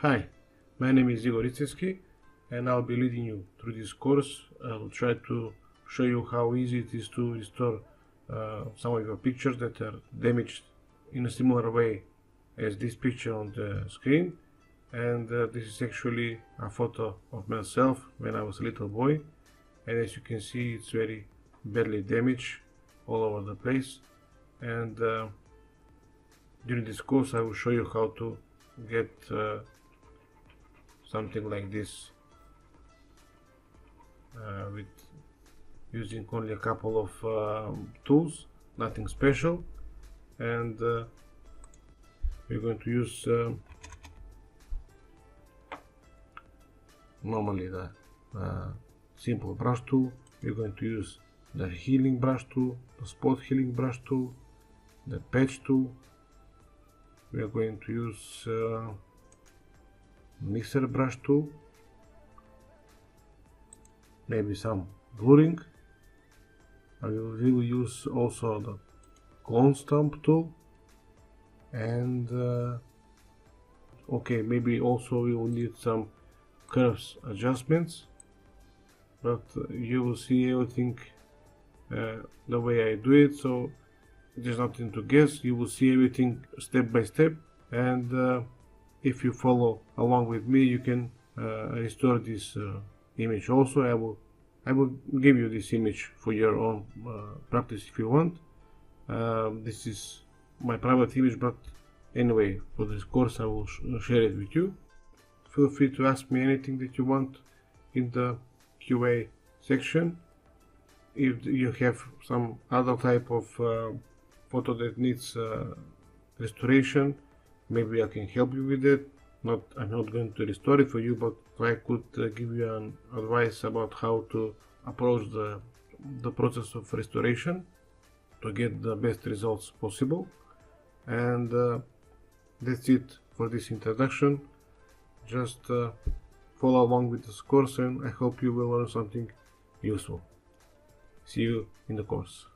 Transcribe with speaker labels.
Speaker 1: Hi, my name is Igor Itsevsky and I'll be leading you through this course. I'll try to show you how easy it is to restore some of your pictures that are damaged in a similar way as this picture on the screen. And this is actually a photo of myself when I was a little boy, and as you can see it's very badly damaged all over the place. And during this course I will show you how to get something like this with using only a couple of tools, nothing special. And we're going to use normally the simple brush tool. We're going to use the healing brush tool, the spot healing brush tool, the patch tool. We are going to use mixer brush tool, maybe some blurring. I will use also the clone stamp tool, and okay, maybe also we will need some curves adjustments, but you will see everything the way I do it, so there's nothing to guess. You will see everything step by step, and if you follow along with me, you can restore this image also. I will give you this image for your own practice if you want. This is my private image, but anyway, for this course I will share it with you. Feel free to ask me anything that you want in the QA section. If you have some other type of photo that needs restoration, maybe I can help you with it. I'm not going to restore it for you, but I could give you an advice about how to approach the process of restoration to get the best results possible. And that's it for this introduction. Just follow along with this course, and I hope you will learn something useful. See you in the course.